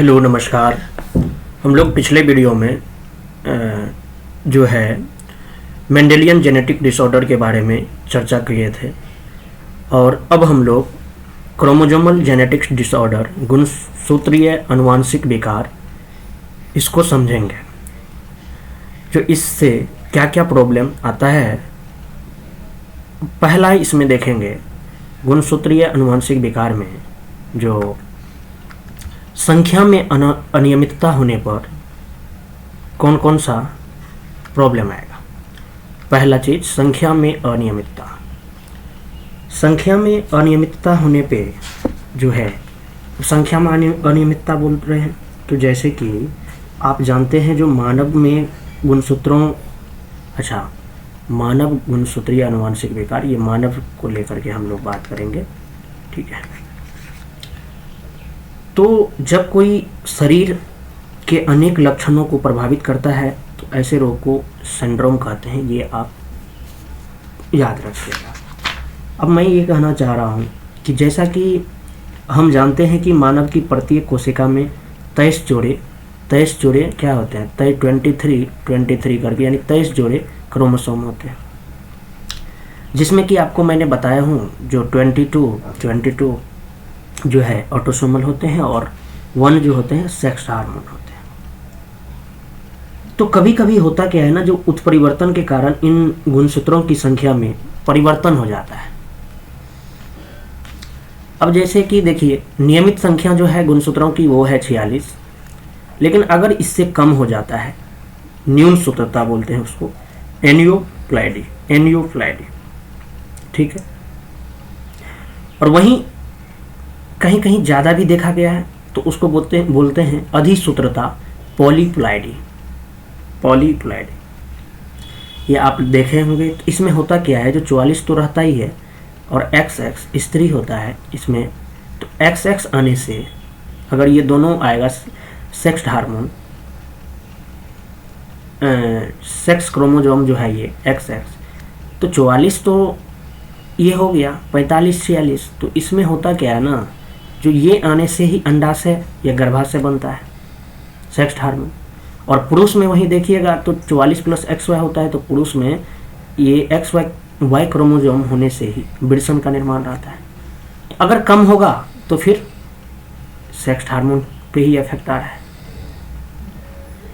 Hello नमस्कार। हम लोग पिछले वीडियो में जो है मेंडेलियन जेनेटिक डिसऑर्डर के बारे में चर्चा किए थे और अब हम लोग क्रोमोसोमल जेनेटिक्स डिसऑर्डर गुणसूत्रीय आनुवंशिक विकार इसको समझेंगे। जो इससे क्या क्या प्रॉब्लम आता है, पहला इसमें देखेंगे गुणसूत्रीय आनुवंशिक विकार में जो संख्या में अनियमितता होने पर कौन कौन सा प्रॉब्लम आएगा। पहला चीज संख्या में अनियमितता। संख्या में अनियमितता होने पे जो है संख्या में अनियमितता बोल रहे हैं तो जैसे कि आप जानते हैं जो मानव में मानव गुणसूत्रीय आनुवंशिक विकार, ये मानव को लेकर के हम लोग बात करेंगे, ठीक है। तो जब कोई शरीर के अनेक लक्षणों को प्रभावित करता है तो ऐसे रोग को सिंड्रोम कहते हैं, ये आप याद रखिएगा। अब मैं ये कहना चाह रहा हूँ कि जैसा कि हम जानते हैं कि मानव की प्रत्येक कोशिका में 23 जोड़े क्या होते हैं, 23 करके, यानी 23 जोड़े क्रोमोसोम होते हैं, जिसमें कि आपको मैंने बताया हूँ जो 22 जो है ऑटोसोमल होते हैं और 1 जो होते हैं सेक्स हार्मोन होते हैं। तो कभी कभी होता क्या है ना, जो उत्परिवर्तन के कारण इन गुणसूत्रों की संख्या में परिवर्तन हो जाता है। अब जैसे कि देखिए, नियमित संख्या जो है गुणसूत्रों की वो है 46, लेकिन अगर इससे कम हो जाता है, न्यून सूत्रता बोलते हैं उसको, एनियोप्लाइडी, ठीक है। और वहीं कहीं कहीं ज़्यादा भी देखा गया है तो उसको बोलते हैं अधिसूत्रता, पॉलीप्लाइडी। ये आप देखे होंगे। तो इसमें होता क्या है, जो 44 तो रहता ही है और XX स्त्री होता है इसमें, तो XX आने से अगर ये दोनों आएगा सेक्स हार्मोन, सेक्स क्रोमोसोम जो है ये XX, तो 44 तो ये हो गया, 45-46। तो इसमें होता क्या है ना, जो ये आने से ही अंडाशय या गर्भाशय बनता है सेक्स हार्मोन। और पुरुष में वहीं देखिएगा तो 44 + XY होता है, तो पुरुष में ये XY क्रोमोसोम होने से ही वृषण का निर्माण रहता है। अगर कम होगा तो फिर सेक्स हार्मोन पे ही इफेक्ट आ रहा है।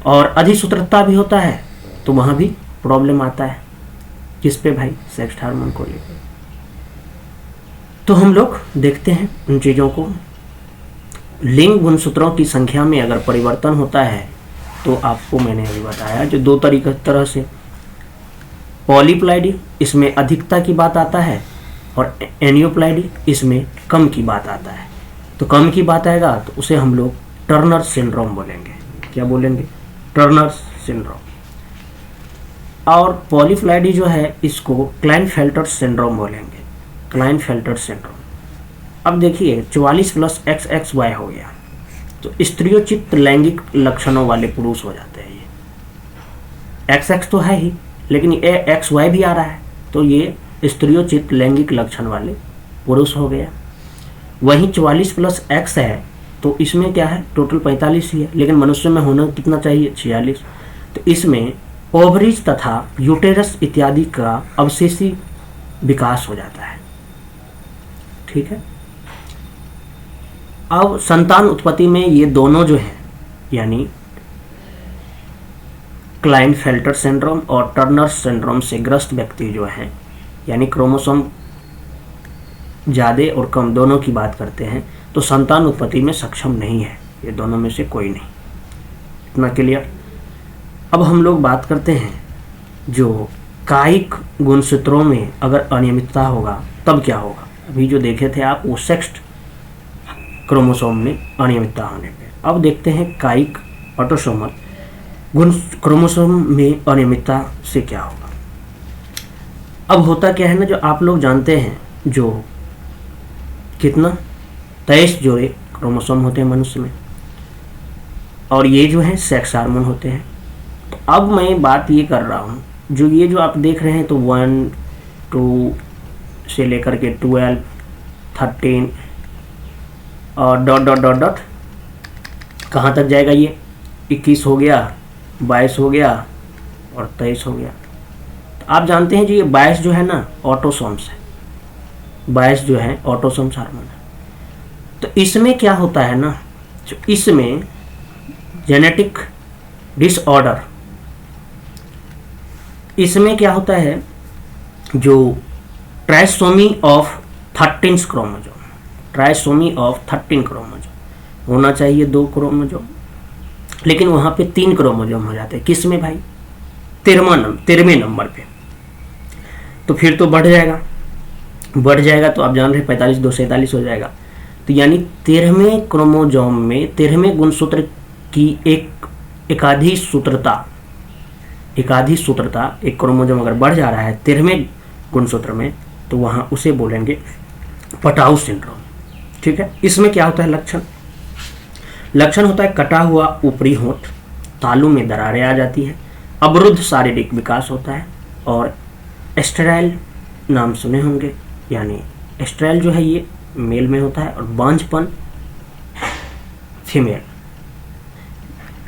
और अधिसूत्रता भी होता है तो वहाँ भी प्रॉब्लम आता है। किस पे भाई? सेक्स हार्मोन को लेकर। तो हम लोग देखते हैं उन चीज़ों को। लिंग गुणसूत्रों की संख्या में अगर परिवर्तन होता है तो आपको मैंने अभी बताया जो 2 तरह से, पॉलीप्लाइडी इसमें अधिकता की बात आता है और एनियोप्लाइडी इसमें कम की बात आता है। तो कम की बात आएगा तो उसे हम लोग टर्नर सिंड्रोम बोलेंगे। क्या बोलेंगे? Turner syndrome. और पॉलीप्लाइडी जो है इसको क्लाइनफेल्टर सिंड्रोम बोलेंगे, क्लाइनफेल्टर सिंड्रोम। अब देखिए 44 + XXY हो गया तो स्त्रियोचित लैंगिक लक्षणों वाले पुरुष हो जाते हैं। ये XX तो है ही, लेकिन ये XY भी आ रहा है तो ये स्त्रियोचित लैंगिक लक्षण वाले पुरुष हो गया। वहीं 44 + X है तो इसमें क्या है, टोटल 45 ही है, लेकिन मनुष्य में होना कितना चाहिए? 46। तो इसमें ओवरीज तथा यूटेरस इत्यादि का अवशेषी विकास हो जाता है, ठीक है। अब संतान उत्पत्ति में ये दोनों जो हैं, यानी क्लाइनफेल्टर सिंड्रोम और टर्नर सिंड्रोम से ग्रस्त व्यक्ति जो हैं, यानी क्रोमोसोम ज़्यादा और कम दोनों की बात करते हैं, तो संतान उत्पत्ति में सक्षम नहीं है। ये दोनों में से कोई नहीं। इतना क्लियर। अब हम लोग बात करते हैं जो कायिक गुणसूत्रों में अगर अनियमितता होगा तब क्या होगा। अभी जो देखे थे आप वो सेक्स क्रोमोसोम में अनियमितता होने पे। अब देखते हैं कायिक ऑटोसोमल गुण क्रोमोसोम में अनियमितता से क्या होगा। अब होता क्या है ना, जो आप लोग जानते हैं जो कितना 23 जोड़े क्रोमोसोम होते हैं मनुष्य में, और ये जो है सेक्स हार्मोन होते हैं। तो अब मैं बात ये कर रहा हूँ, जो ये जो आप देख रहे हैं तो 1, 2 से लेकर के 12, 13 और ... कहाँ तक जाएगा ये? 21 हो गया, 22 हो गया और 23 हो गया। तो आप जानते हैं जी ये 22 जो है ना ऑटोसोम्स है, 22 जो है ऑटोसोम्स हार्मोन है। तो इसमें क्या होता है ना, जो इसमें जेनेटिक डिसऑर्डर, इसमें क्या होता है, जो trisomy of 13 chromosome, trisomy of 13 chromosome होना चाहिए, 2 क्रोमोजोम, लेकिन वहाँ पे 3 क्रोमोजोम हो जाते हैं। किस में भाई? 13वें नंबर पे। तो फिर तो बढ़ जाएगा तो आप जान रहे 45 2 47 हो जाएगा। तो यानी 13वें क्रोमोजोम में 13वें गुणसूत्र की एकाधी सूत्रता, एक क्रोमोजोम अगर बढ़ जा रहा है 13वें गुणसूत्र में, तो वहाँ उसे बोलेंगे पटाउ सिंड्रोम। ठीक है। इसमें क्या होता है लक्षण होता है कटा हुआ ऊपरी होंठ, तालू में दरारें आ जाती है, अवरुद्ध शारीरिक विकास होता है, और एस्टेराइल नाम सुने होंगे, यानी एस्टेराइल जो है ये मेल में होता है और बांझपन फीमेल,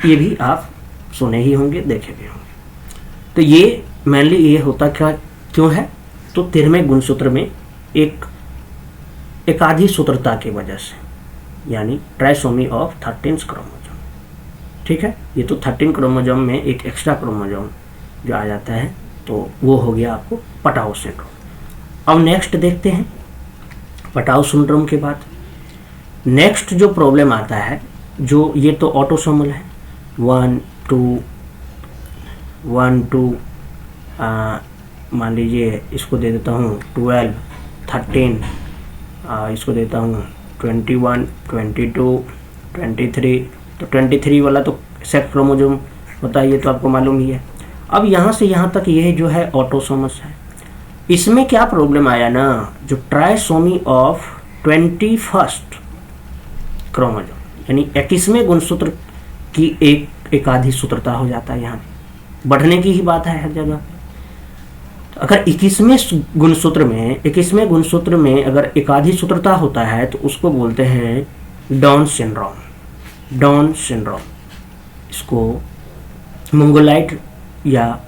ये भी आप सुने ही होंगे, देखे भी होंगे। तो ये मेनली ये होता क्या क्यों है? तो 13वें गुणसूत्र में एकाधी सूत्रता की वजह से, यानी ट्राइसोमी ऑफ 13 क्रोमोजोम। ठीक है। ये तो 13 क्रोमोजोम में एक एक्स्ट्रा क्रोमोजोम जो आ जाता है, तो वो हो गया आपको पटाउ सिंड्रोम। अब नेक्स्ट देखते हैं पटाउ सिंड्रोम के बाद नेक्स्ट जो प्रॉब्लम आता है, जो ये तो ऑटोसोमल है, 1 2 मान लीजिए इसको दे देता हूँ 12 13, इसको देता हूँ 21 22 23। तो 23 वाला तो सेक्स क्रोमोजोम होता है, ये तो आपको मालूम ही है। अब यहाँ से यहाँ तक ये जो है ऑटोसोमस है। इसमें क्या प्रॉब्लम आया ना, जो ट्राइसोमी ऑफ 21 क्रोमोजोम, यानी 21वें गुणसूत्र की एकाधी सूत्रता हो जाता है। यहाँ बढ़ने की ही बात है हर जगह। तो अगर 21वें गुणसूत्र में अगर एकाधी सूत्रता होता है तो उसको बोलते हैं डाउन सिंड्रोम। इसको मंगोलाइट या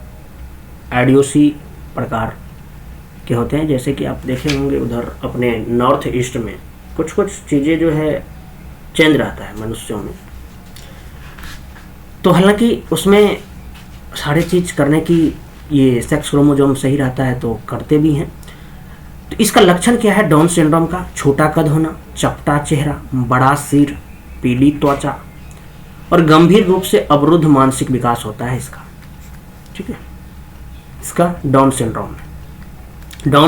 एडियोसी प्रकार के होते हैं। जैसे कि आप देखे होंगे उधर अपने नॉर्थ ईस्ट में कुछ चीज़ें जो है चेंज रहता है मनुष्यों में। तो हालांकि उसमें सारी चीज़ करने की ये सेक्स क्रोमोजोम सही रहता है तो करते भी हैं। तो इसका लक्षण क्या है डाउन सिंड्रोम का? छोटा कद होना, चपटा चेहरा, बड़ा सिर, पीली त्वचा और गंभीर रूप से अवरुद्ध मानसिक विकास होता है इसका। ठीक है। इसका डाउन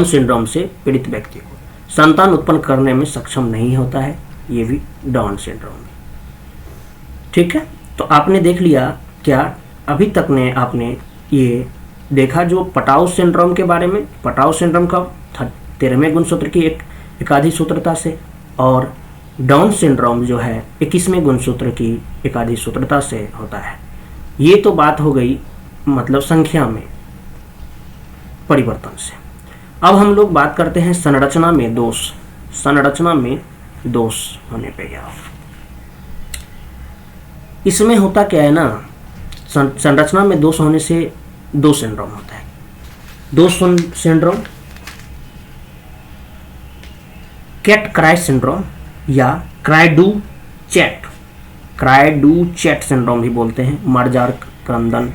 सिंड्रोम से पीड़ित व्यक्ति को संतान उत्पन्न करने में सक्षम नहीं होता है, ये भी डाउन सिंड्रोम है। ठीक है। तो आपने देख लिया क्या अभी तक ने आपने ये देखा जो पटाउ सिंड्रोम के बारे में। पटाउ सिंड्रोम का 13वें गुणसूत्र की एकाधी सूत्रता से, और डाउन सिंड्रोम जो है 21वें गुणसूत्र की एकाधी सूत्रता से होता है। ये तो बात हो गई मतलब संख्या में परिवर्तन से। अब हम लोग बात करते हैं संरचना में दोष होने पे क्या। इसमें होता क्या है ना, संरचना में दोष होने से 2 सिंड्रोम होता है। 2 सिंड्रोम कैट क्राई सिंड्रोम या क्राइडू-चैट सिंड्रोम भी बोलते हैं। मर्जार क्रंदन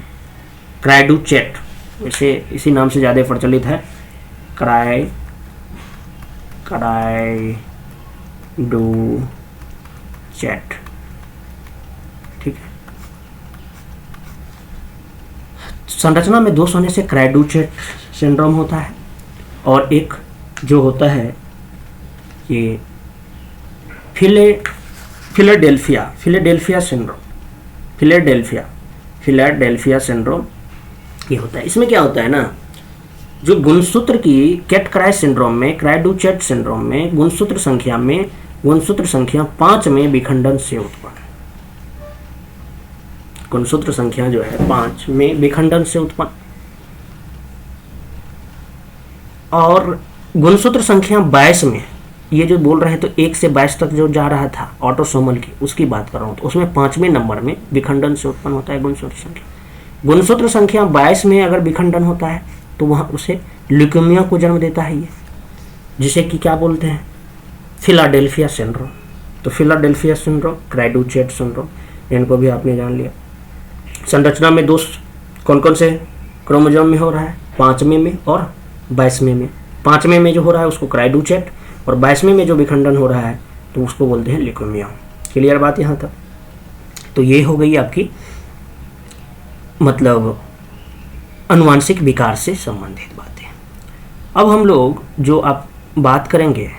क्राइडू-चैट, वैसे इसी नाम से ज़्यादा प्रचलित है, क्राइडू-चैट। ठीक है। संरचना में दोष होने से क्राइडू-चैट सिंड्रोम होता है, और एक जो होता है ये फिलाडेल्फिया सिंड्रोम ये होता है। इसमें क्या होता है ना, जो गुणसूत्र की कैट-क्राई सिंड्रोम में, क्राइडू-चैट सिंड्रोम में गुणसूत्र संख्या 5 में विखंडन से उत्पन्न, गुणसूत्र संख्या जो है 5 में विखंडन से उत्पन्न, और गुणसूत्र संख्या 22 में ये जो बोल रहे हैं तो 1 से 22 तक जो जा रहा था ऑटोसोमल की, उसकी बात कर रहा हूँ। तो उसमें 5वें नंबर में विखंडन से उत्पन्न होता है गुणसूत्र संख्या। गुणसूत्र संख्या 22 में अगर विखंडन होता है तो वहाँ उसे ल्यूकेमिया को जन्म देता है ये, जिसे कि क्या बोलते हैं, फिलाडेल्फिया सिंड्रोम। तो फिलाडेल्फिया सिंड्रोम, क्राइडूचेट सिंड्रोम, इनको भी आपने जान लिया। संरचना में दोष कौन कौन से क्रोमोसोम में हो रहा है, 5वें में और 22वें में। 5वें में जो हो रहा है उसको क्राइडूचेट, और 22वें में जो विखंडन हो रहा है तो उसको बोलते हैं ल्यूकेमिया। क्लियर बात यहाँ तक? तो ये हो गई आपकी मतलब अनुवांशिक विकार से संबंधित बातें। अब हम लोग जो आप बात करेंगे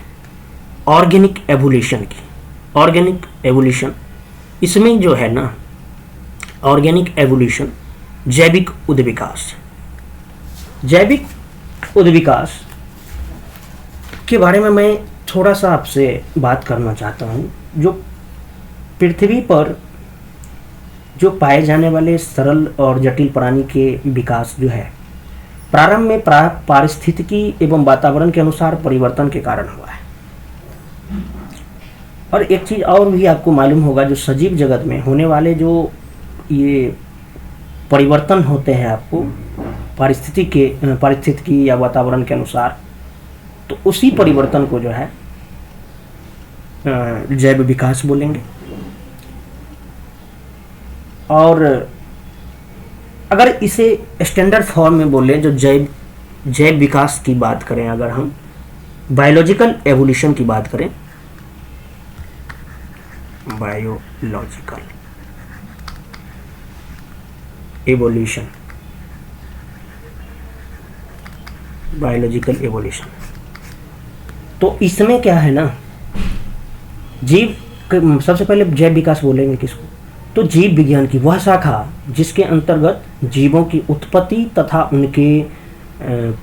ऑर्गेनिक एवोल्यूशन की। ऑर्गेनिक एवोल्यूशन, इसमें जो है ना, ऑर्गेनिक एवोल्यूशन जैविक उद्विकास, जैविक उद्विकास के बारे में मैं थोड़ा सा आपसे बात करना चाहता हूँ। जो पृथ्वी पर जो पाए जाने वाले सरल और जटिल प्राणी के विकास जो है, प्रारंभ में पारिस्थितिकी एवं वातावरण के अनुसार परिवर्तन के कारण हुआ है। और एक चीज़ और भी आपको मालूम होगा, जो सजीव जगत में होने वाले जो ये परिवर्तन होते हैं आपको पारिस्थितिकी या वातावरण के अनुसार, तो उसी परिवर्तन को जो है जैव विकास बोलेंगे। और अगर इसे स्टैंडर्ड फॉर्म में बोले, जो जैव विकास की बात करें, अगर हम बायोलॉजिकल एवोल्यूशन की बात करें, बायोलॉजिकल एवोल्यूशन, बायोलॉजिकल एवोल्यूशन, तो इसमें क्या है ना, सबसे पहले जैव विकास बोलेंगे किसको, तो जीव विज्ञान की वह शाखा जिसके अंतर्गत जीवों की उत्पत्ति तथा उनके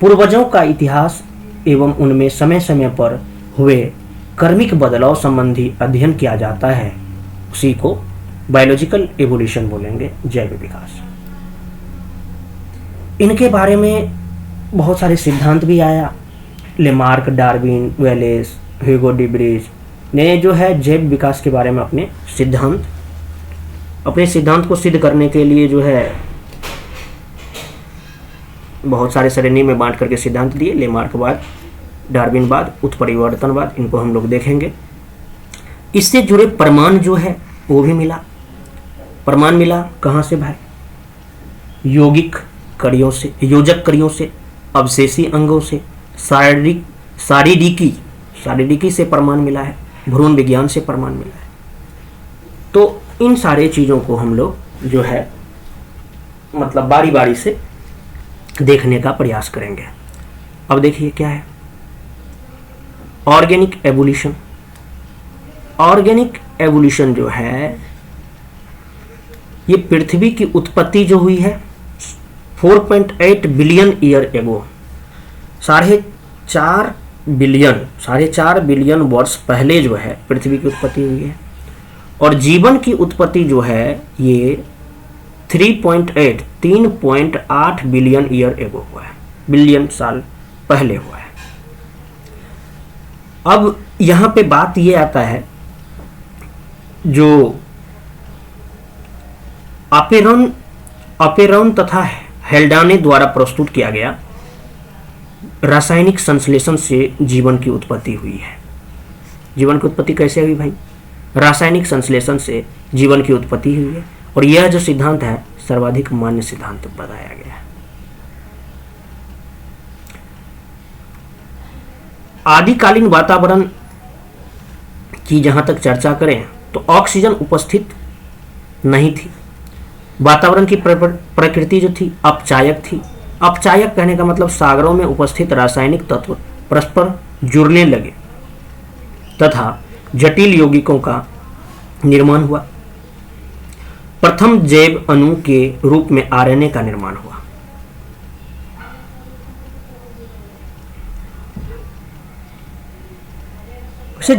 पूर्वजों का इतिहास एवं उनमें समय समय पर हुए कर्मिक बदलाव संबंधी अध्ययन किया जाता है, उसी को बायोलॉजिकल एवोल्यूशन बोलेंगे, जैव विकास। इनके बारे में बहुत सारे सिद्धांत भी आया। Lamarck, Darwin, Wallace, Hugo de bridge ने जो है जैव विकास के बारे में अपने सिद्धांत को सिद्ध करने के लिए जो है बहुत सारे श्रेणी में बांट करके सिद्धांत दिए। लेमार्कवाद, डार्विनवाद, उत्परिवर्तनवाद, इनको हम लोग देखेंगे। इससे जुड़े प्रमाण जो है वो भी मिला। प्रमाण मिला कहाँ से भाई? यौगिक कड़ियों से, योजक कड़ियों से, अवशेषी अंगों से, शारीरिकी से प्रमाण मिला है, भ्रूण विज्ञान से प्रमाण मिला है। तो इन सारे चीज़ों को हम लोग जो है मतलब बारी बारी से देखने का प्रयास करेंगे। अब देखिए क्या है ऑर्गेनिक एवोल्यूशन। ऑर्गेनिक एवोल्यूशन जो है ये पृथ्वी की उत्पत्ति जो हुई है 4.8 बिलियन ईयर एगो, 4.5 बिलियन वर्ष पहले जो है पृथ्वी की उत्पत्ति हुई है। और जीवन की उत्पत्ति जो है ये 3.8 बिलियन ईयर एगो हुआ है, बिलियन साल पहले हुआ है। अब यहाँ पे बात ये आता है, जो अपेरॉन तथा हेल्डाने द्वारा प्रस्तुत किया गया रासायनिक संश्लेषण से जीवन की उत्पत्ति हुई है। जीवन की उत्पत्ति कैसे हुई भाई? रासायनिक संश्लेषण से जीवन की उत्पत्ति हुई है। और यह जो सिद्धांत है सर्वाधिक मान्य सिद्धांत बताया गया है। आदिकालीन वातावरण की जहां तक चर्चा करें तो ऑक्सीजन उपस्थित नहीं थी। वातावरण की प्रकृति जो थी अपचायक थी। अपचायक कहने का मतलब सागरों में उपस्थित रासायनिक तत्व परस्पर जुड़ने लगे तथा जटिल यौगिकों का निर्माण हुआ। प्रथम जैव अणु के रूप में आरएनए का निर्माण हुआ।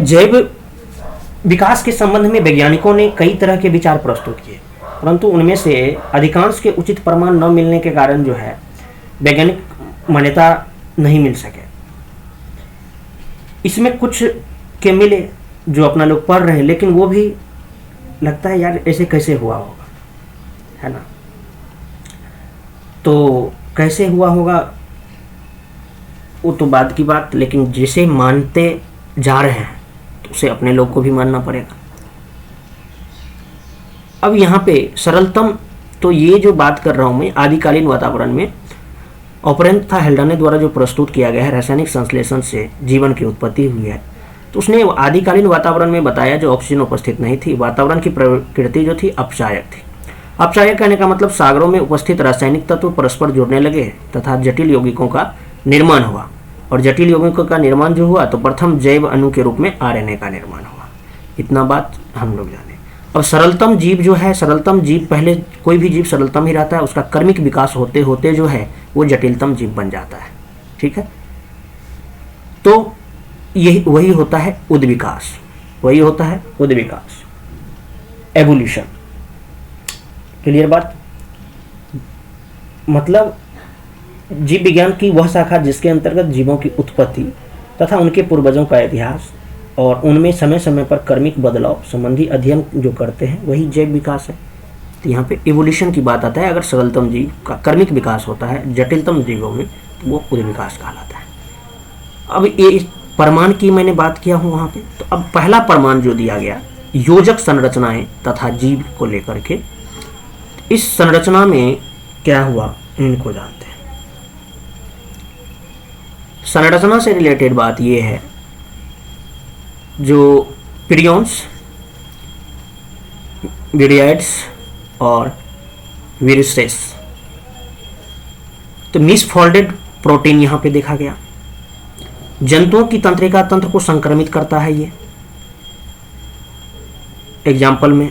जैव विकास के संबंध में वैज्ञानिकों ने कई तरह के विचार प्रस्तुत किए, परंतु उनमें से अधिकांश के उचित प्रमाण न मिलने के कारण जो है वैज्ञानिक मान्यता नहीं मिल सके। इसमें कुछ के मिले जो अपना लोग पढ़ रहे हैं, लेकिन वो भी लगता है यार ऐसे कैसे हुआ होगा, है ना। तो कैसे हुआ होगा वो तो बाद की बात, लेकिन जिसे मानते जा रहे हैं तो उसे अपने लोग को भी मानना पड़ेगा। अब यहाँ पे सरलतम, तो ये जो बात कर रहा हूँ मैं आदिकालीन वातावरण में ऑपरेंट तथा हेल्डाने द्वारा जो प्रस्तुत किया गया है रासायनिक संश्लेषण से जीवन की उत्पत्ति हुई है, तो उसने आदिकालीन वातावरण में बताया जो ऑक्सीजन उपस्थित नहीं थी, वातावरण की प्रकृति जो थी अपचायक थी। अपचायक कहने का मतलब सागरों में उपस्थित रासायनिक तत्व परस्पर जुड़ने लगे तथा जटिल यौगिकों का निर्माण हुआ, और जटिल यौगिकों का निर्माण जो हुआ तो प्रथम जैव अणु के रूप में आरएनए का निर्माण हुआ। इतना बात हम लोग जाने। अब सरलतम जीव जो है, सरलतम जीव, पहले कोई भी जीव सरलतम ही रहता है, उसका कर्मिक विकास होते होते जो है वो जटिलतम जीव बन जाता है। ठीक है, तो यही वही होता है उद्विकास, वही होता है उद्विकास, एवोल्यूशन। क्लियर बात। मतलब जीव विज्ञान की वह शाखा जिसके अंतर्गत जीवों की उत्पत्ति तथा उनके पूर्वजों का इतिहास और उनमें समय समय पर कर्मिक बदलाव संबंधी अध्ययन जो करते हैं वही जैव विकास है। तो यहाँ पे इवोल्यूशन की बात आता है। अगर सरलतम जीव का कर्मिक विकास होता है जटिलतम जीवों में तो वो उद्विकास कहलाता है। अब ये परमाणु की मैंने बात किया हूँ वहाँ पे, तो अब पहला परमाणु जो दिया गया योजक संरचनाएं तथा जीव को लेकर के, इस संरचना में क्या हुआ इनको जानते हैं। संरचना से रिलेटेड बात यह है जो प्रियॉन्स, विरियाइड्स और विरिसेस, तो मिसफोल्डेड प्रोटीन यहां पे देखा गया। जंतुओं की तंत्रिका तंत्र को संक्रमित करता है ये। एग्जाम्पल में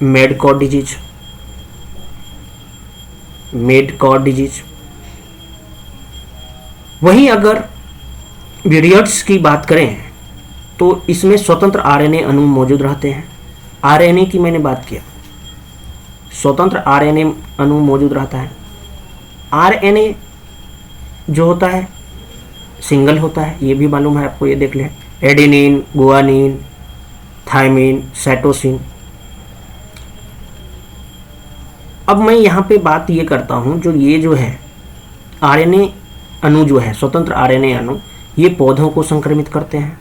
mad cow disease, mad cow disease. वहीं अगर विरियड्स की बात करें तो इसमें स्वतंत्र आरएनए अणु मौजूद रहते हैं। आरएनए की मैंने बात किया, स्वतंत्र आरएनए अणु मौजूद रहता है। आरएनए जो होता है सिंगल होता है, ये भी मालूम है आपको, ये देख लें। Adenine, guanine, thymine, cytosine. अब मैं यहाँ पे बात ये करता हूँ जो ये जो है आरएनए अणु जो है, स्वतंत्र आरएनए अणु, ये पौधों को संक्रमित करते हैं।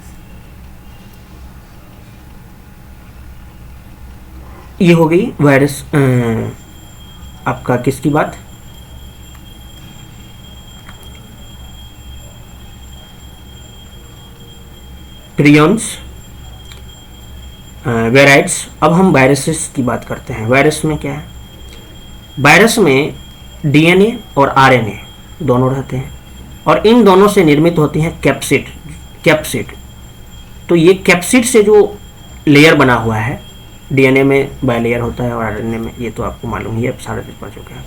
ये हो गई वायरस आपका किसकी बात, प्रियॉन्स, वेराइड्स। अब हम वायरसेस की बात करते हैं। वायरस में क्या है, वायरस में डीएनए और आरएनए दोनों रहते हैं और इन दोनों से निर्मित होती हैं कैप्सिड। कैप्सिड, तो ये कैप्सिड से जो लेयर बना हुआ है, डीएनए में बाइलेयर होता है और आरएनए में, ये तो आपको मालूम ही है, सारे दिन पढ़ चुके हैं।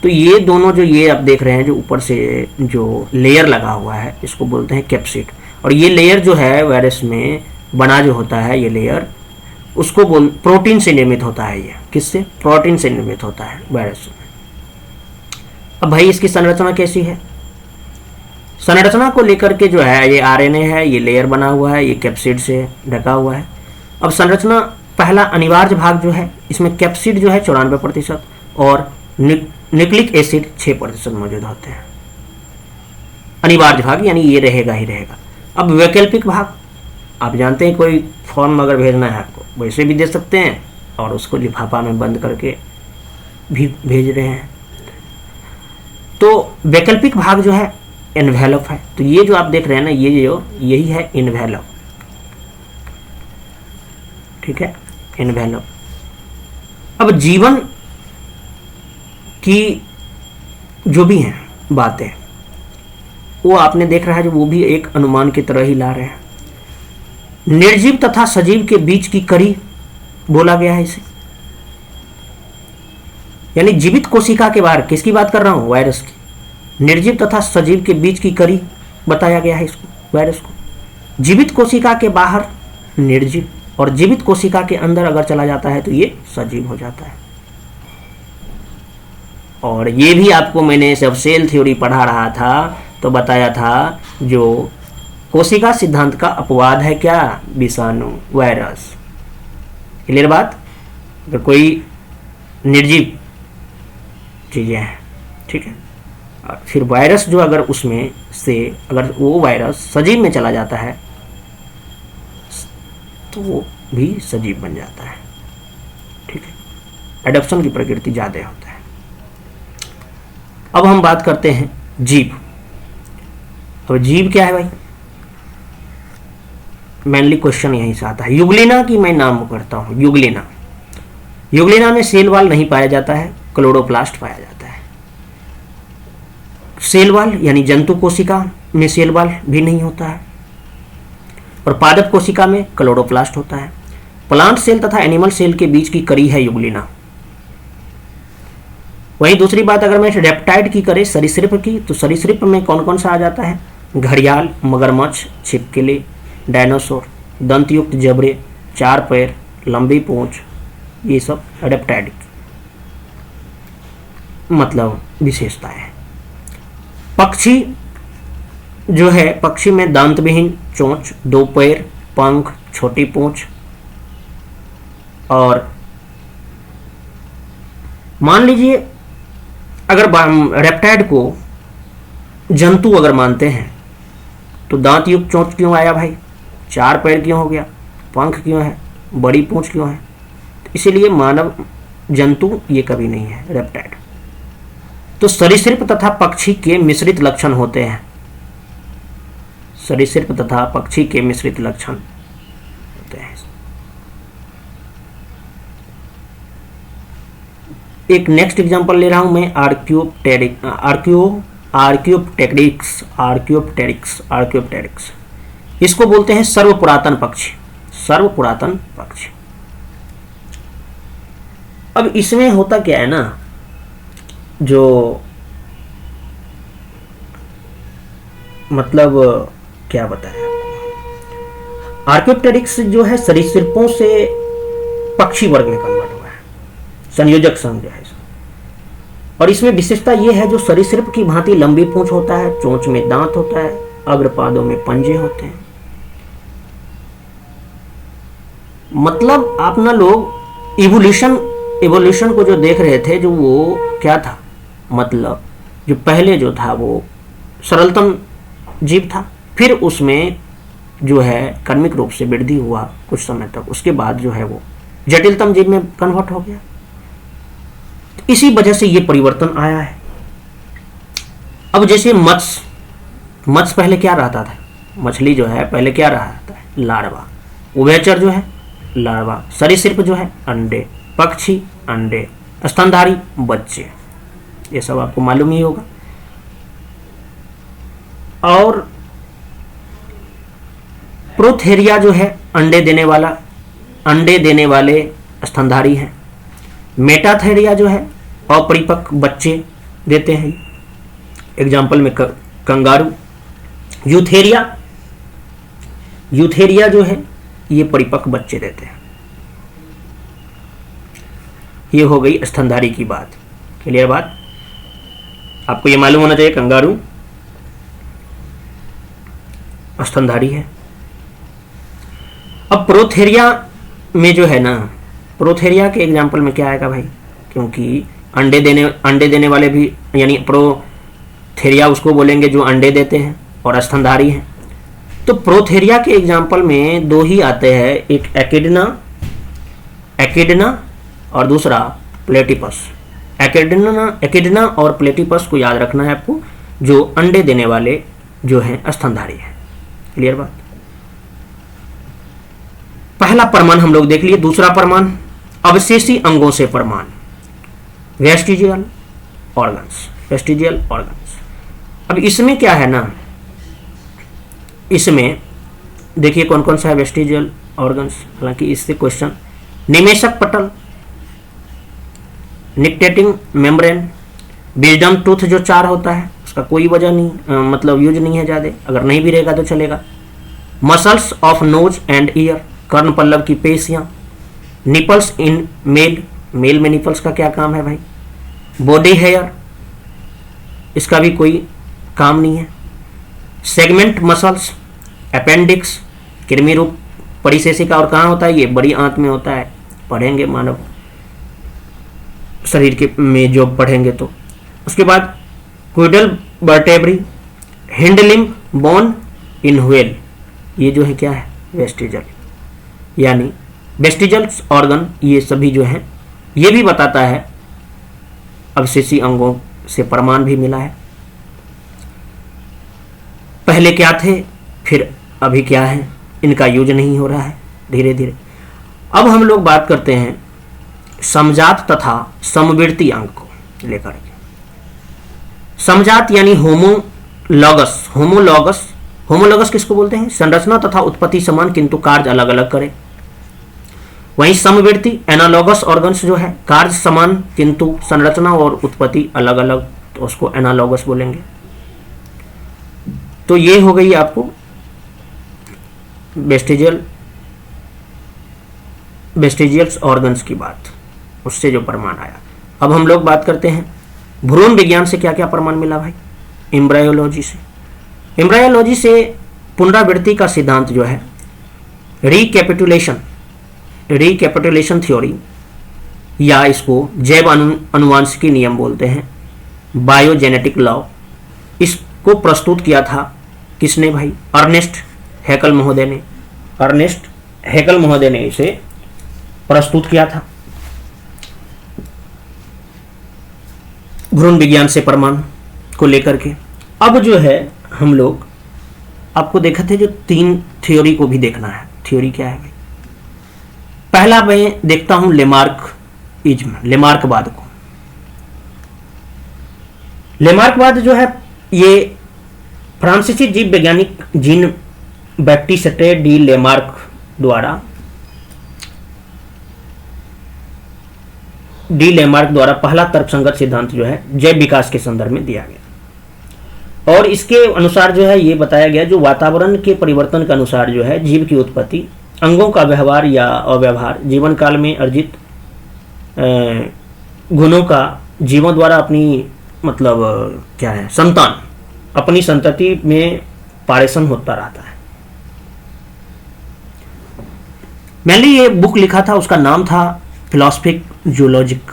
तो ये दोनों जो ये आप देख रहे हैं जो ऊपर से जो लेयर लगा हुआ है इसको बोलते हैं कैप्सिड। और ये लेयर जो है वायरस में बना जो होता है ये लेयर, उसको प्रोटीन से निर्मित होता है। ये किससे, प्रोटीन से निर्मित होता है वायरस में। अब भाई इसकी संरचना कैसी है, संरचना को लेकर के जो है ये आरएनए है, ये लेयर बना हुआ है, ये कैप्सिड से ढका हुआ है। अब संरचना, पहला अनिवार्य भाग जो है इसमें कैप्सिड जो है 94% और न्यूक्लिक एसिड 6% मौजूद होते हैं। अनिवार्य भाग यानी ये रहेगा ही रहेगा। अब वैकल्पिक भाग, आप जानते हैं कोई फॉर्म अगर भेजना है आपको वैसे भी दे सकते हैं और उसको लिफाफा में बंद करके भी भेज रहे हैं। तो वैकल्पिक भाग जो है एनवेलप है। तो ये जो आप देख रहे हैं ना, ये जो यही है एनवेलप, ठीक है, एनवेलप। अब जीवन की जो भी हैं बातें वो आपने देख रहा है, जो वो भी एक अनुमान की तरह ही ला रहे हैं। निर्जीव तथा सजीव के बीच की कड़ी बोला गया है इसे, यानी जीवित कोशिका के बाहर, किसकी बात कर रहा हूं, वायरस की। निर्जीव तथा सजीव के बीच की कड़ी बताया गया है इसको, वायरस को। जीवित कोशिका के बाहर निर्जीव और जीवित कोशिका के अंदर अगर चला जाता है तो ये सजीव हो जाता है। और ये भी आपको मैंने जब सेल थ्योरी पढ़ा रहा था तो बताया था, जो कोशिका सिद्धांत का अपवाद है क्या? विषाणु, वायरस। क्लियर बात? अगर कोई निर्जीव चीजें हैं, ठीक है, और फिर वायरस जो अगर उसमें से अगर वो वायरस सजीव में चला जाता है तो वो भी सजीव बन जाता है, ठीक है। एडॉप्शन की प्रकृति ज्यादा होता है। अब हम बात करते हैं जीव। अब जीव क्या है भाई? मेनली क्वेश्चन यहीं से आता है। युगलिना की मैं नाम करता हूं, युगलिना। युगलिना में सेल वाल नहीं पाया जाता है, क्लोरोप्लास्ट पाया जाता है। सेल वाल यानी जंतु कोशिका में सेल वाल भी नहीं होता है, और पादप कोशिका में क्लोरोप्लास्ट होता है। प्लांट सेल तथा एनिमल सेल के बीच की कड़ी है युगलिना। वहीं दूसरी बात अगर मैं रेप्टाइड की करें, सरीसृप की, तो सरीसृप में कौन कौन सा आ जाता है? घड़ियाल, मगरमच्छ, छिपकली, डायनासोर, दंतयुक्त जबड़े, चार पैर, लंबी पूंछ, ये सब रेप्टाइड मतलब विशेषताएं हैं। पक्षी जो है, पक्षी में दांतविहीन चोंच, दो पैर, पंख, छोटी पूंछ। और मान लीजिए अगर रेप्टाइड को जंतु अगर मानते हैं तो दांत युक्त चोंच क्यों आया भाई? चार पैर क्यों हो गया? पंख क्यों है? बड़ी पूंछ क्यों है? तो इसीलिए मानव जंतु ये कभी नहीं है रेप्टाइड। तो सरीसृप तथा पक्षी के मिश्रित लक्षण होते हैं। सरीसृप तथा पक्षी के मिश्रित लक्षण होते हैं। एक नेक्स्ट एग्जांपल ले रहा हूं मैं, आर्क्योप्टेरिक्स। इसको बोलते हैं सर्वपुरातन पक्षी। सर्वपुरातन पक्षी। अब इसमें होता क्या है ना, जो मतलब क्या बताया, आर्क्योप्टेरिक्स जो है सरीसृपों से पक्षी वर्ग में कन्वर्ट हुआ है, संयोजक संघ जो है। और इसमें विशेषता यह है जो सरीसृप की भांति लंबी पूंछ होता है, चोंच में दांत होता है, अग्रपादों में पंजे होते हैं। मतलब आप ना लोग इवोल्यूशन को जो देख रहे थे, जो वो क्या था, मतलब जो पहले जो था वो सरलतम जीव था, फिर उसमें जो है कर्मिक रूप से वृद्धि हुआ कुछ समय तक, उसके बाद जो है वो जटिलतम जीव में कन्वर्ट हो गया। इसी वजह से ये परिवर्तन आया है। अब जैसे मत्स्य पहले क्या रहता था? मछली जो है पहले क्या रहता है? लार्वा। उभयचर जो है लार्वा, सरीसृप जो है अंडे, पक्षी अंडे, स्तनधारी बच्चे, ये सब आपको मालूम ही होगा। और प्रोथेरिया जो है अंडे देने वाले स्तनधारी हैं। मेटाथेरिया जो है अपरिपक्व बच्चे देते हैं। एग्जाम्पल में कंगारू। यूथेरिया जो है ये परिपक्व बच्चे देते हैं। ये हो गई स्तनधारी की बात। क्लियर बात? आपको ये मालूम होना चाहिए कंगारू स्तनधारी है। अब प्रोथेरिया में जो है ना, प्रोथेरिया के एग्जाम्पल में क्या आएगा भाई? क्योंकि अंडे देने वाले भी, यानी प्रोथेरिया उसको बोलेंगे जो अंडे देते हैं और स्तनधारी हैं। तो प्रोथेरिया के एग्जाम्पल में दो ही आते हैं, एक एकिडना और दूसरा प्लेटिपस। एकिडना और प्लेटिपस को याद रखना है आपको, जो अंडे देने वाले जो हैं स्तनधारी हैं। क्लियर बात? पहला प्रमाण हम लोग देख लिए। दूसरा प्रमाण अवशेषी अंगों से प्रमाण, वेस्टिजियल ऑर्गन्स। अब इसमें क्या है ना, इसमें देखिए कौन कौन सा है वेस्टिजियल ऑर्गन्स। हालांकि इससे क्वेश्चन, निमेशक पटल, निक्टेटिंग मेम्ब्रेन, विजडम टूथ जो चार होता है उसका कोई वजह नहीं, मतलब यूज नहीं है ज़्यादा, अगर नहीं भी रहेगा तो चलेगा। Muscles of nose and ear, कर्ण पल्लव की पेशियां। निपल्स इन मेल में निपल्स का क्या काम है भाई? बॉडी हेयर, इसका भी कोई काम नहीं है। सेगमेंट मसल्स, अपेंडिक्स कृमि रूप परिशेषिका, और कहाँ होता है ये? बड़ी आंत में होता है, पढ़ेंगे मानव शरीर के में जो पढ़ेंगे तो। उसके बाद क्विडल वर्टेब्री, हिंड लिम्ब, बोन, इन व्हेल, ये जो है क्या है? वेस्टिजल, यानी वेस्टिजल्स ऑर्गन, ये सभी जो है ये भी बताता है अवशेषी अंगों से प्रमाण भी मिला है। पहले क्या थे, फिर अभी क्या है, इनका यूज नहीं हो रहा है धीरे धीरे। अब हम लोग बात करते हैं समजात तथा समवर्ती अंग को लेकर के। समजात यानी होमोलॉगस, होमोलॉगस किसको बोलते हैं? संरचना तथा उत्पत्ति समान किंतु कार्य अलग अलग करे। वहीं समवर्ती एनालॉगस ऑर्गन्स जो है कार्य समान किंतु संरचना और उत्पत्ति अलग अलग, तो उसको एनालॉगस बोलेंगे। तो ये हो गई आपको वेस्टिजियल्स ऑर्गन्स की बात, उससे जो प्रमाण आया। अब हम लोग बात करते हैं भ्रूण विज्ञान से क्या क्या प्रमाण मिला भाई? एम्ब्रायोलॉजी से, एम्ब्रायोलॉजी से पुनरावृत्ति का सिद्धांत जो है, रिकैपिटुलेशन थ्योरी, या इसको जैव अनुवांशिकी नियम बोलते हैं, बायोजेनेटिक लॉ, इसको प्रस्तुत किया था किसने भाई? अर्नेस्ट हैकल महोदय ने इसे प्रस्तुत किया था। भ्रूण विज्ञान से प्रमाण को लेकर के। अब जो है हम लोग आपको देखा थे जो 3 थ्योरी को भी देखना है। थ्योरी क्या है भाई? पहला मैं देखता हूं लेमार्कवाद को। लेमार्कवाद जो है ये फ्रांसीसी जीव वैज्ञानिक जीन बैप्टिस्टे डी लेमार्क द्वारा पहला तर्कसंगत सिद्धांत जो है जैव विकास के संदर्भ में दिया गया, और इसके अनुसार जो है ये बताया गया जो वातावरण के परिवर्तन के अनुसार जो है जीव की उत्पत्ति, अंगों का व्यवहार या अव्यवहार, जीवन काल में अर्जित गुणों का जीवों द्वारा अपनी क्या है संतान, अपनी संतति में पारेषण होता रहता है। मैंने ये बुक लिखा था, उसका नाम था फिलोसफिक जूलॉजिक।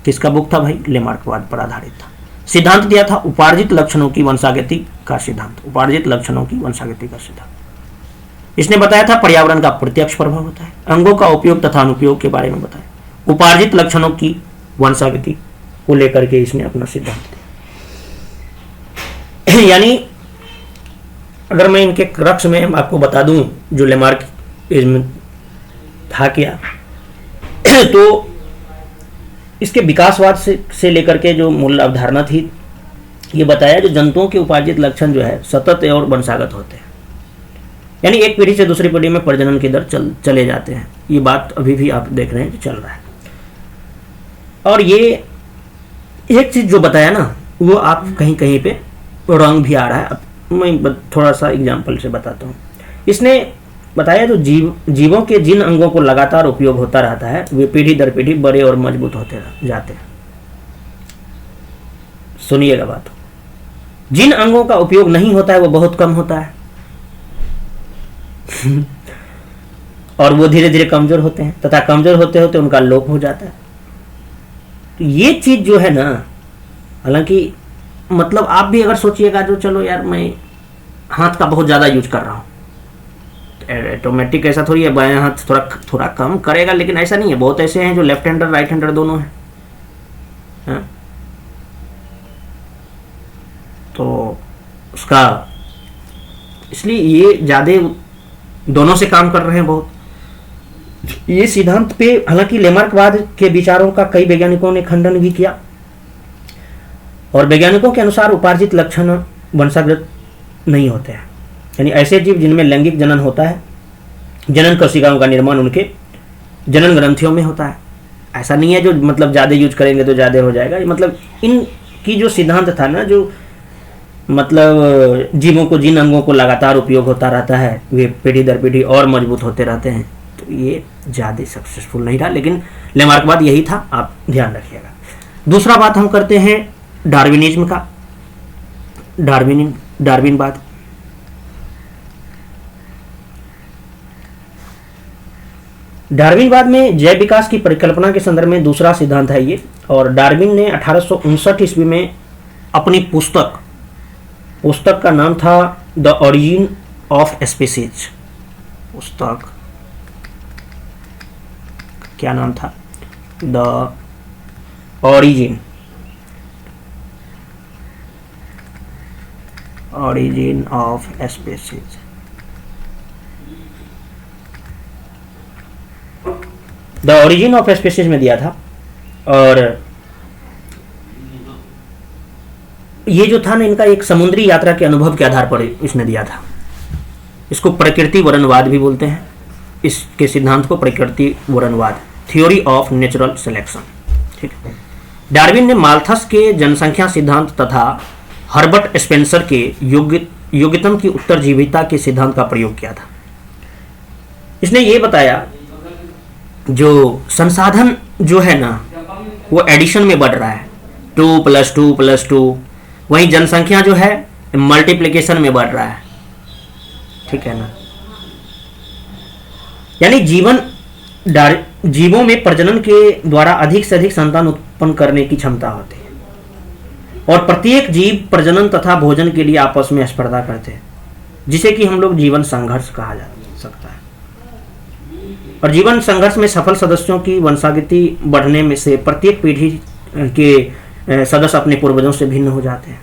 किसका बुक था भाई? लेमार्कवाद पर आधारित था। सिद्धांत दिया था उपार्जित लक्षणों की वंशागति का सिद्धांत, इसने बताया था पर्यावरण का प्रत्यक्ष प्रभाव होता है, अंगों का उपयोग तथा अनुपयोग के बारे में बताया, उपार्जित लक्षणों की वंशागति को लेकर के इसने अपना सिद्धांत दिया। यानी अगर मैं इनके क्रक्स में आपको बता दूं जो लेमार्क था क्या, तो इसके विकासवाद से लेकर के जो मूल अवधारणा थी, ये बताया जो जंतुओं के उपार्जित लक्षण जो है सतत और वंशागत होते हैं, यानी एक पीढ़ी से दूसरी पीढ़ी में प्रजनन की दर चले जाते हैं। ये बात अभी भी आप देख रहे हैं जो चल रहा है। और ये एक चीज जो बताया ना, वो आप कहीं कहीं पे रंग भी आ रहा है। अब मैं थोड़ा सा एग्जाम्पल से बताता हूँ। इसने बताया जो जीवों के जिन अंगों को लगातार उपयोग होता रहता है वे पीढ़ी दर पीढ़ी बड़े और मजबूत होते जाते हैं। सुनिएगा बात, जिन अंगों का उपयोग नहीं होता है वो बहुत कम होता है और वो धीरे धीरे कमजोर होते हैं तथा कमजोर होते होते उनका लोप हो जाता है। तो ये चीज जो है ना, हालांकि आप भी अगर सोचिएगा जो चलो यार मैं हाथ का बहुत ज्यादा यूज कर रहा हूं, ऑटोमेटिक ऐसा थोड़ी है बाएं हाथ थोड़ा कम करेगा, लेकिन ऐसा नहीं है। बहुत ऐसे हैं जो लेफ्ट हैंडर राइट हैंडर दोनों हैं, हाँ? तो उसका इसलिए ये ज्यादा दोनों से काम कर रहे हैं बहुत। ये सिद्धांत पे हालांकि लेमार्कवाद के विचारों का कई वैज्ञानिकों ने खंडन भी किया, और वैज्ञानिकों के अनुसार उपार्जित लक्षण वंशागत नहीं होते हैं, यानी ऐसे जीव जिनमें लैंगिक जनन होता है, जनन कोशिकाओं का निर्माण उनके जनन ग्रंथियों में होता है। ऐसा नहीं है जो ज्यादा यूज करेंगे तो ज्यादा हो जाएगा। इनकी जो सिद्धांत था ना, जो जीवों को जिन अंगों को लगातार उपयोग होता रहता है वे पीढ़ी दर पीढ़ी और मजबूत होते रहते हैं, तो ये ज्यादा सक्सेसफुल नहीं रहा, लेकिन लेमार्कवाद यही था, आप ध्यान रखिएगा। दूसरा बात हम करते हैं डार्विनिज्म का, डार्विनवाद। डार्विनवाद में जैव विकास की परिकल्पना के संदर्भ में दूसरा सिद्धांत है ये, और डार्विन ने 1859 ईस्वी में अपनी पुस्तक का नाम था द ओरिजिन ऑफ स्पीसीज। पुस्तक क्या नाम था? The origin of species. The origin of species में दिया था। और ये जो था ना, इनका एक समुद्री यात्रा के अनुभव के आधार पर इसने दिया था। इसको प्रकृति वरणवाद भी बोलते हैं। इसके सिद्धांत को प्रकृति वरणवाद, थ्योरी ऑफ नेचुरल सिलेक्शन। ठीक है। डार्विन ने माल्थस के जनसंख्या सिद्धांत तथा हर्बर्ट स्पेंसर के योग्यतम की उत्तरजीविता के सिद्धांत का प्रयोग किया था। इसने ये बताया जो संसाधन जो है ना वो एडिशन में बढ़ रहा है, 2 + 2 + 2, वहीं जनसंख्या जो है मल्टीप्लिकेशन में बढ़ रहा है। ठीक है ना। यानी जीवों में प्रजनन के द्वारा अधिक से अधिक संतान उत्पन्न करने की क्षमता होती है, और प्रत्येक जीव प्रजनन तथा भोजन के लिए आपस में स्पर्धा करते हैं, जिसे कि हम लोग जीवन संघर्ष कहा जा सकता है। और जीवन संघर्ष में सफल सदस्यों की वंशागति बढ़ने में से प्रत्येक पीढ़ी के सदस्य अपने पूर्वजों से भिन्न हो जाते हैं।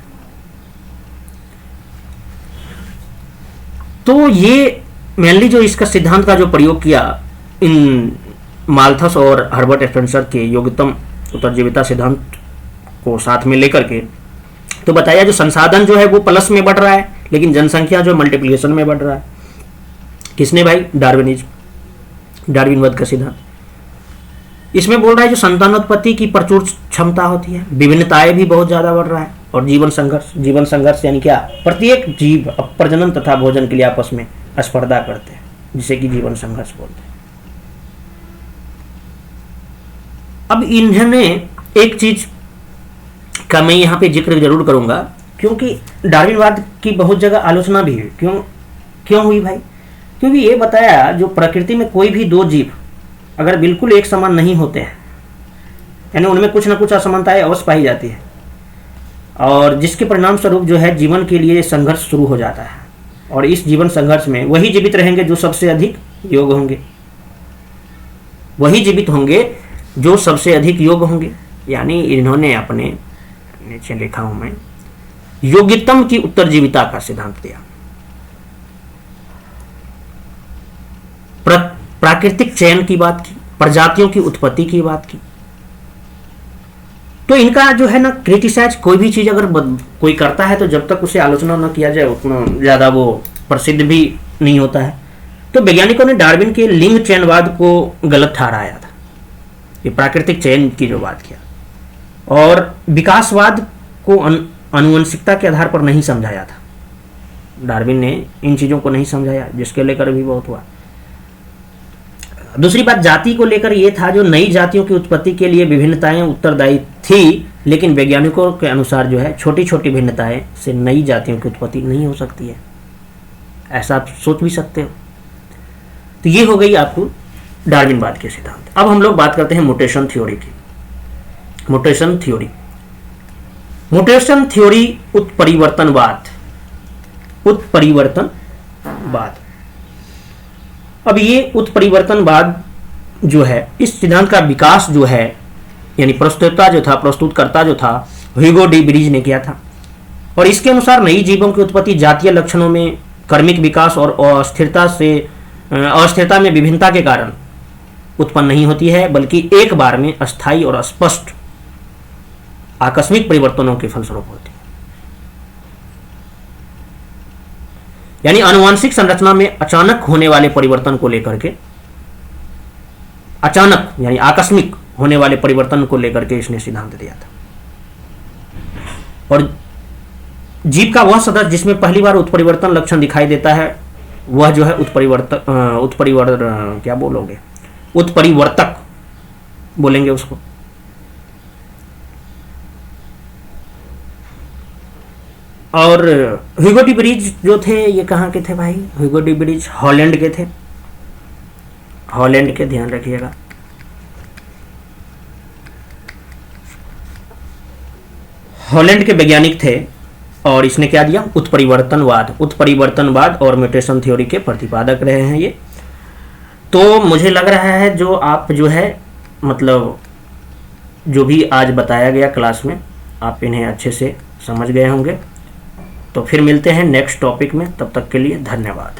तो ये मेनली जो इसका सिद्धांत का जो प्रयोग किया इन माल्थस और हर्बर्ट स्पेंसर के योग्यतम उत्तरजीविता सिद्धांत को साथ में लेकर के, तो बताया जो संसाधन जो है वो प्लस में बढ़ रहा है, लेकिन जनसंख्या जो मल्टीप्लिकेशन में बढ़ रहा है। किसने भाई? डार्विनवाद का सिद्धांत। इसमें बोल रहा है जो संतानोत्पत्ति की प्रचुर क्षमता होती है, विभिन्नताएं भी बहुत ज्यादा बढ़ रहा है, और जीवन संघर्ष यानी क्या? प्रत्येक जीव प्रजनन तथा भोजन के लिए आपस में स्पर्धा करते हैं, जिसे कि जीवन संघर्ष बोलते हैं। अब इन्होंने एक चीज का मैं यहाँ पे जिक्र जरूर करूंगा, क्योंकि डार्विनवाद की बहुत जगह आलोचना भी है। क्यों हुई भाई? क्योंकि ये बताया जो प्रकृति में कोई भी 2 जीव अगर बिल्कुल एक समान नहीं होते हैं, यानी उनमें कुछ ना कुछ असमानताएं अवश्य पाई जाती है, और जिसके परिणाम स्वरूप जो है जीवन के लिए संघर्ष शुरू हो जाता है, और इस जीवन संघर्ष में वही जीवित रहेंगे जो सबसे अधिक योग्य होंगे, वही जीवित होंगे जो सबसे अधिक योग्य होंगे। यानी इन्होंने अपने नीचे लिखा हूं मैं, योग्यतम की उत्तरजीविता का सिद्धांत दिया। प्राकृतिक चयन की बात की, प्रजातियों की उत्पत्ति की बात की। तो इनका जो है ना क्रिटिसाइज कोई भी चीज अगर कोई करता है तो जब तक उसे आलोचना न किया जाए उतना ज्यादा वो प्रसिद्ध भी नहीं होता है। तो वैज्ञानिकों ने डार्विन के लिंग चयनवाद को गलत ठहराया था, ये प्राकृतिक चयन की जो बात किया, और विकासवाद को आनुवंशिकता के आधार पर नहीं समझाया था। डार्विन ने इन चीजों को नहीं समझाया, जिसके लेकर भी बहुत हुआ। दूसरी बात जाति को लेकर यह था, जो नई जातियों की उत्पत्ति के लिए विभिन्नताएं उत्तरदायी थी, लेकिन वैज्ञानिकों के अनुसार जो है छोटी छोटी भिन्नताएं से नई जातियों की उत्पत्ति नहीं हो सकती है। ऐसा आप सोच भी सकते हो। तो ये हो गई आपको डार्विनवाद के सिद्धांत। अब हम लोग बात करते हैं म्यूटेशन थ्योरी की। म्यूटेशन थ्योरी उत्परिवर्तनवाद। अब ये उत्परिवर्तनवाद जो है, इस सिद्धांत का विकास जो है, यानी प्रस्तुतकर्ता जो था ह्यूगो डी ब्रीज ने किया था, और इसके अनुसार नई जीवों की उत्पत्ति जातीय लक्षणों में कर्मिक विकास और अस्थिरता में विभिन्नता के कारण उत्पन्न नहीं होती है, बल्कि एक बार में अस्थायी और स्पष्ट आकस्मिक परिवर्तनों के फलस्वरूप होती है। यानी आनुवांशिक संरचना में अचानक होने वाले परिवर्तन को लेकर के, अचानक यानी आकस्मिक होने वाले परिवर्तन को लेकर के इसने सिद्धांत दिया था। और जीव का वह सदस्य जिसमें पहली बार उत्परिवर्तन लक्षण दिखाई देता है, वह जो है उत्परिवर्तक बोलेंगे उसको। और ह्यूगो डी ब्रीज जो थे, ये कहाँ के थे भाई? ह्यूगो डी ब्रीज हॉलैंड के थे। हॉलैंड के, ध्यान रखिएगा। हॉलैंड के वैज्ञानिक थे और इसने क्या दिया, उत्परिवर्तनवाद और म्यूटेशन थ्योरी के प्रतिपादक रहे हैं ये। तो मुझे लग रहा है जो आप जो है मतलब जो भी आज बताया गया क्लास में आप इन्हें अच्छे से समझ गए होंगे। तो फिर मिलते हैं नेक्स्ट टॉपिक में, तब तक के लिए धन्यवाद।